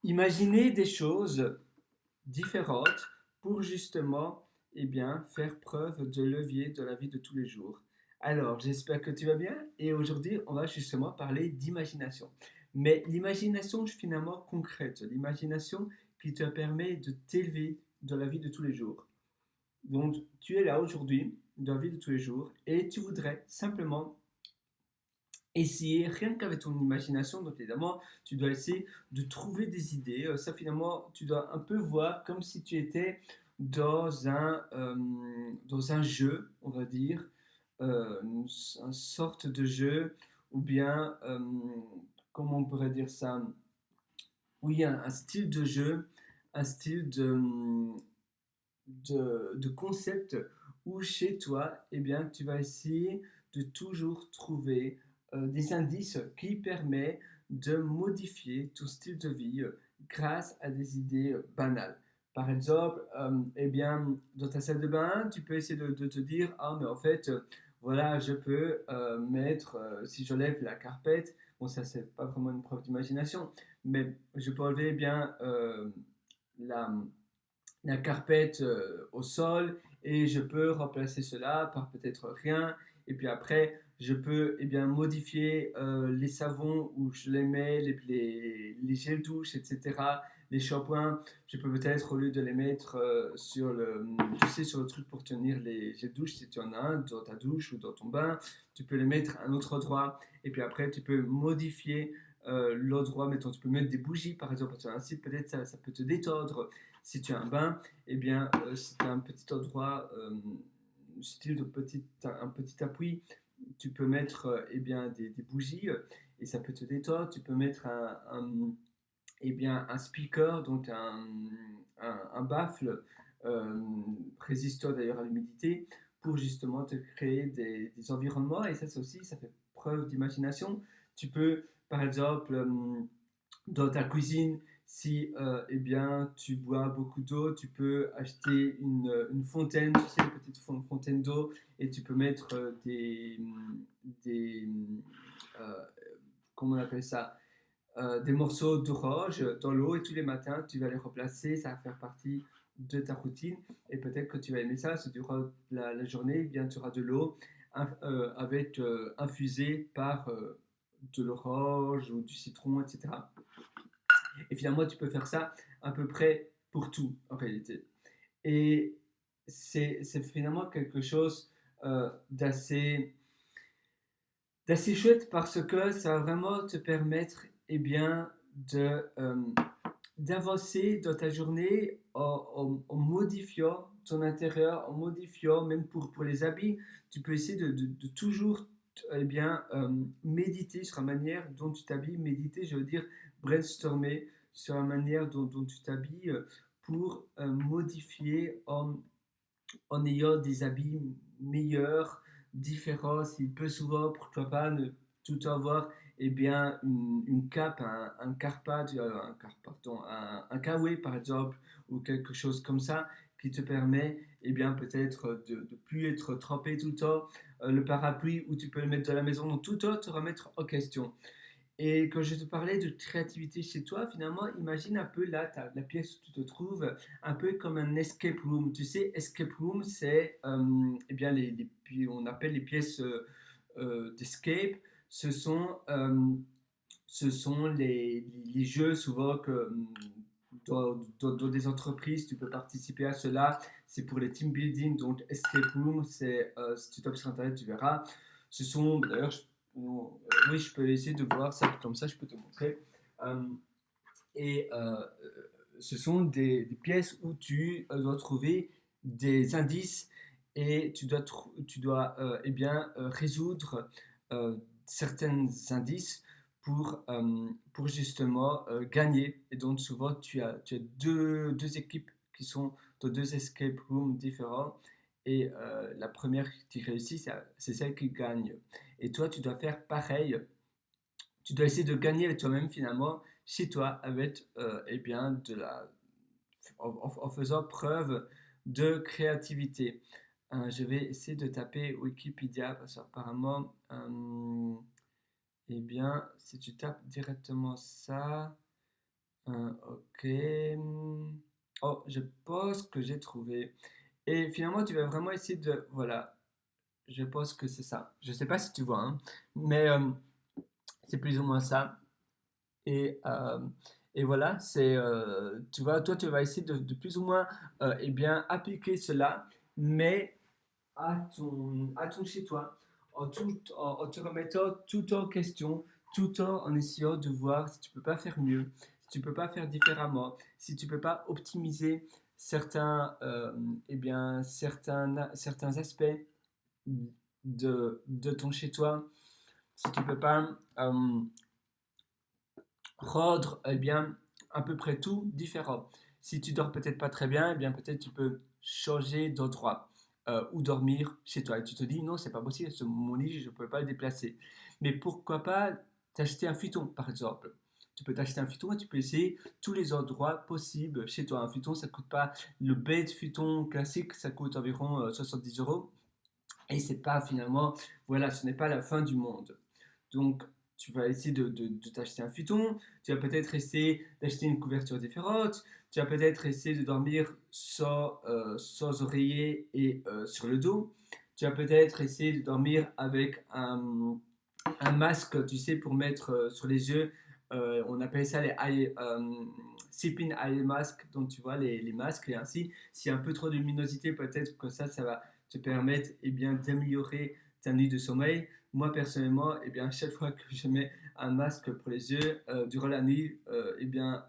Imaginez des choses différentes pour justement faire preuve de levier de la vie de tous les jours. Alors, j'espère que tu vas bien et aujourd'hui, on va justement parler d'imagination. Mais l'imagination finalement concrète, l'imagination qui te permet de t'élever dans la vie de tous les jours. Donc, tu es là aujourd'hui, dans la vie de tous les jours, et tu voudrais simplement essayer, rien qu'avec ton imagination, donc évidemment, tu dois essayer de trouver des idées. Ça, finalement, tu dois un peu voir comme si tu étais dans un jeu, on va dire, une sorte de jeu, ou bien, comment on pourrait dire ça? Oui, un style de jeu, un style de concept où chez toi, tu vas essayer de toujours trouver des indices qui permettent de modifier ton style de vie grâce à des idées banales. Par exemple, dans ta salle de bain, tu peux essayer de te dire, ah, mais en fait, voilà, je peux mettre, si j'enlève la carpette, bon, ça, c'est pas vraiment une preuve d'imagination, mais je peux enlever la, la carpette au sol et je peux remplacer cela par peut-être rien. Et puis après, je peux modifier les savons où je les mets, les gels douche, etc. Les shampoings, je peux peut-être, au lieu de les mettre tu sais, sur le truc pour tenir les gels douche, si tu en as un dans ta douche ou dans ton bain, tu peux les mettre à un autre endroit. Et puis après, tu peux modifier l'endroit. Mettons, tu peux mettre des bougies, par exemple, sur un site, peut-être ça peut te détendre. Si tu as un bain, si tu as un petit endroit, style un petit appui, tu peux mettre des bougies et ça peut te détendre. Tu peux mettre un speaker, donc un baffle euh, résistant d'ailleurs à l'humidité pour justement te créer des environnements. Et ça, c'est aussi, ça fait preuve d'imagination. Tu peux, par exemple, dans ta cuisine, si tu bois beaucoup d'eau, tu peux acheter une fontaine, tu sais, une petite fontaine d'eau, et tu peux mettre des euh, comment on appelle ça, des morceaux d'orange dans l'eau, et tous les matins, tu vas les replacer, ça va faire partie de ta routine, et peut-être que tu vas aimer ça, si durant la journée, tu auras de l'eau infusée par de l'orange ou du citron, etc. Et finalement, tu peux faire ça à peu près pour tout, en réalité. Et c'est finalement quelque chose d'assez chouette parce que ça va vraiment te permettre d'avancer dans ta journée en modifiant ton intérieur, en modifiant, même pour les habits, tu peux essayer de toujours méditer sur la manière dont tu t'habilles. Méditer, je veux dire brainstormer sur la manière dont tu t'habilles pour modifier en ayant des habits meilleurs, différents, s'il peut souvent, pourquoi pas, ne tout avoir une cape, un carpa, un kawaii par exemple, ou quelque chose comme ça, qui te permet peut-être de plus être trempé tout le temps. Le parapluie où tu peux le mettre dans la maison, donc tout le temps te remettre en question. Et quand je te parlais de créativité chez toi, finalement, imagine un peu là, la pièce où tu te trouves, un peu comme un escape room. Tu sais, escape room, c'est on appelle les pièces d'escape. Ce sont, ce sont les jeux souvent que dans des entreprises, tu peux participer à cela. C'est pour les team building, donc escape room, si tu tapes sur internet, tu verras. Ce sont, d'ailleurs, oui, je peux essayer de voir ça comme ça, je peux te montrer. Euh, et ce sont des pièces où tu dois trouver des indices et tu dois résoudre euh, certains indices pour justement gagner. Et donc souvent, tu as deux équipes qui sont dans deux escape rooms différents. Et la première qui réussit, c'est celle qui gagne. Et toi, tu dois faire pareil. Tu dois essayer de gagner avec toi-même finalement chez toi avec en faisant preuve de créativité. Je vais essayer de taper Wikipédia parce qu'apparemment, si tu tapes directement ça, Ok. Oh, je pense que j'ai trouvé. Et finalement, tu vas vraiment essayer de... Voilà, je pense que c'est ça. Je sais pas si tu vois, hein, mais c'est plus ou moins ça. Et, euh, et voilà, tu vois, toi, tu vas essayer de plus ou moins eh bien, appliquer cela, mais à ton chez toi, en te remettant tout en question, tout en essayant de voir si tu peux pas faire mieux, si tu peux pas faire différemment, si tu peux pas optimiser eh bien, certains aspects de ton chez toi, si tu peux pas rendre eh bien, à peu près tout différent. Si tu dors peut-être pas très bien, eh bien peut-être tu peux changer d'endroit ou dormir chez toi. Et tu te dis non, c'est pas possible, mon lit, je ne peux pas le déplacer. Mais pourquoi pas t'acheter un futon, par exemple. Tu peux t'acheter un futon et tu peux essayer tous les endroits possibles chez toi. Un futon, ça coûte pas le bête futon classique, ça coûte environ 70 euros. Et c'est pas finalement, voilà, ce n'est pas la fin du monde. Donc, tu vas essayer de t'acheter un futon, tu vas peut-être essayer d'acheter une couverture différente, tu vas peut-être essayer de dormir sans oreiller et sur le dos, tu vas peut-être essayer de dormir avec un masque, tu sais, pour mettre sur les yeux. On appelle ça les sleeping eye mask, donc tu vois les masques, et ainsi, s'il y a un peu trop de luminosité, peut-être que ça va te permettre eh bien, d'améliorer ta nuit de sommeil. Moi, personnellement, eh bien, chaque fois que je mets un masque pour les yeux durant la nuit, eh bien,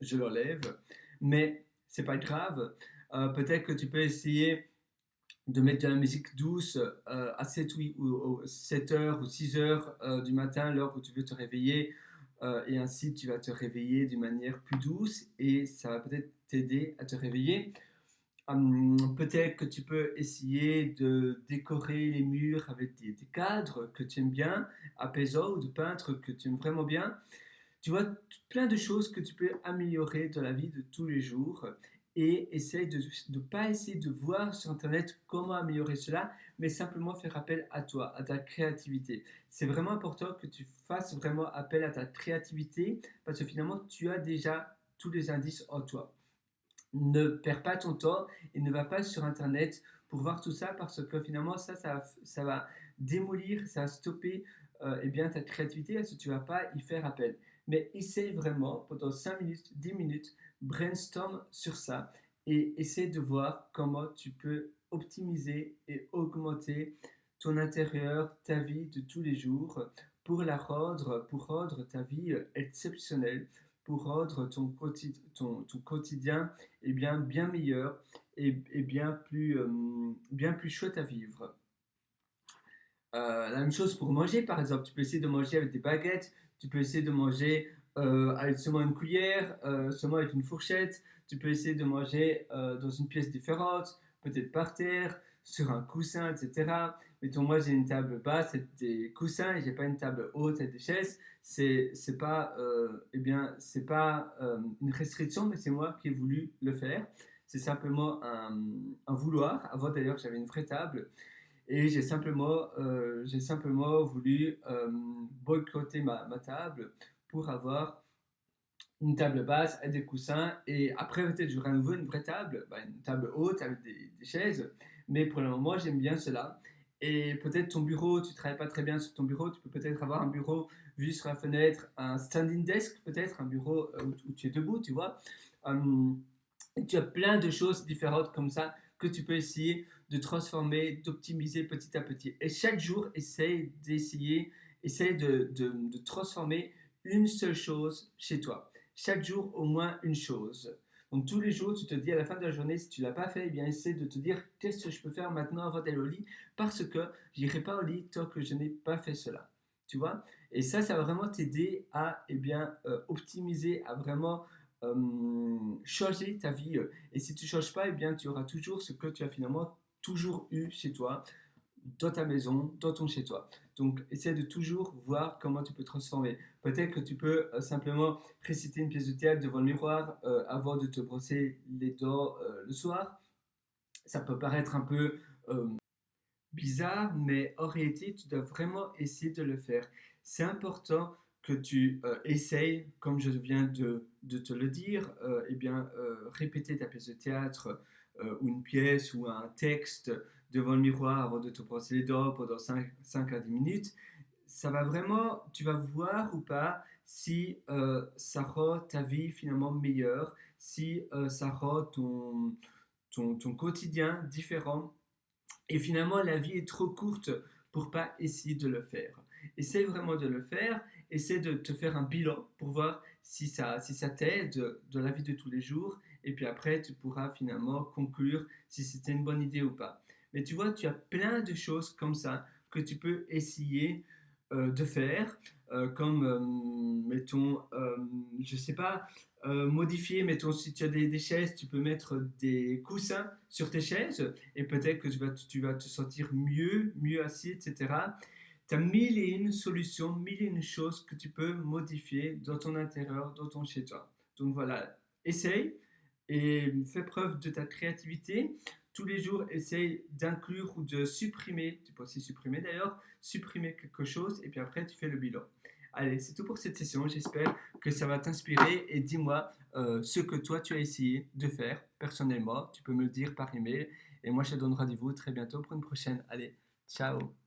je l'enlève. Mais c'est pas grave. Peut-être que tu peux essayer de mettre de la musique douce à 7 heures ou 6 heures du matin, l'heure où tu veux te réveiller. Et ainsi, tu vas te réveiller d'une manière plus douce et ça va peut-être t'aider à te réveiller. Peut-être que tu peux essayer de décorer les murs avec des cadres que tu aimes bien, apaisants, ou de peintres que tu aimes vraiment bien. Tu vois, plein de choses que tu peux améliorer dans la vie de tous les jours et essaye de ne pas essayer de voir sur Internet comment améliorer cela, mais simplement faire appel à toi, à ta créativité. C'est vraiment important que tu fasses vraiment appel à ta créativité parce que finalement, tu as déjà tous les indices en toi. Ne perds pas ton temps et ne va pas sur Internet pour voir tout ça parce que finalement, ça va démolir, ça va stopper eh bien, ta créativité parce que tu ne vas pas y faire appel. Mais essaye vraiment pendant 5 minutes, 10 minutes, brainstorm sur ça et essaie de voir comment tu peux optimiser et augmenter ton intérieur, ta vie de tous les jours pour rendre ta vie exceptionnelle, pour rendre ton quotidien bien meilleur et bien plus chouette à vivre. La même chose pour manger, par exemple. Tu peux essayer de manger avec des baguettes, tu peux essayer de manger avec seulement une cuillère, seulement avec une fourchette. Tu peux essayer de manger dans une pièce différente, peut-être par terre, sur un coussin, etc. Mettons, moi j'ai une table basse et des coussins et j'ai pas une table haute et des chaises. C'est pas, c'est pas une restriction, mais c'est moi qui ai voulu le faire. C'est simplement un vouloir. Avant d'ailleurs, j'avais une vraie table et j'ai simplement voulu boycotter ma table pour avoir une table basse et des coussins. Et après, peut-être, j'aurai à nouveau une vraie table, bah, une table haute avec des chaises. Mais pour le moment, j'aime bien cela. Et peut-être ton bureau, tu ne travailles pas très bien sur ton bureau, tu peux peut-être avoir un bureau vu sur la fenêtre, un standing desk, peut-être, un bureau où tu es debout, tu vois. Tu as plein de choses différentes comme ça que tu peux essayer de transformer, d'optimiser petit à petit. Et chaque jour, essaye de transformer une seule chose chez toi. Chaque jour, au moins une chose. Donc tous les jours, tu te dis à la fin de la journée, si tu ne l'as pas fait, eh bien essaie de te dire qu'est-ce que je peux faire maintenant avant d'aller au lit, parce que j'irai pas au lit tant que je n'ai pas fait cela. Tu vois. Et ça va vraiment t'aider à optimiser, à vraiment changer ta vie. Et si tu ne changes pas, eh bien, tu auras toujours ce que tu as finalement toujours eu chez toi, dans ta maison, dans ton chez toi. Donc, essaie de toujours voir comment tu peux transformer. Peut-être que tu peux simplement réciter une pièce de théâtre devant le miroir avant de te brosser les dents le soir. Ça peut paraître un peu bizarre, mais en réalité, tu dois vraiment essayer de le faire. C'est important que tu essayes, comme je viens de te le dire, répéter ta pièce de théâtre ou une pièce ou un texte devant le miroir avant de te brosser les dents pendant 5 à 10 minutes, ça va vraiment, tu vas voir ou pas si ça rend ta vie finalement meilleure, si ça rend ton quotidien différent. Et finalement, la vie est trop courte pour pas essayer de le faire. Essaie vraiment de le faire, essaie de te faire un bilan pour voir si ça t'aide de la vie de tous les jours. Et puis après, tu pourras finalement conclure si c'était une bonne idée ou pas. Mais tu vois, tu as plein de choses comme ça que tu peux essayer de faire, comme, mettons, je sais pas, modifier, mettons, si tu as des chaises, tu peux mettre des coussins sur tes chaises et peut-être que tu vas te sentir mieux assis, etc. Tu as mille et une solutions, mille et une choses que tu peux modifier dans ton intérieur, dans ton chez-toi. Donc voilà, essaye et fais preuve de ta créativité. Tous les jours, essaye d'inclure ou de supprimer, tu peux aussi supprimer d'ailleurs, supprimer quelque chose et puis après tu fais le bilan. Allez, c'est tout pour cette session. J'espère que ça va t'inspirer et dis-moi ce que toi tu as essayé de faire personnellement. Tu peux me le dire par email et moi je te donne rendez-vous très bientôt pour une prochaine. Allez, ciao!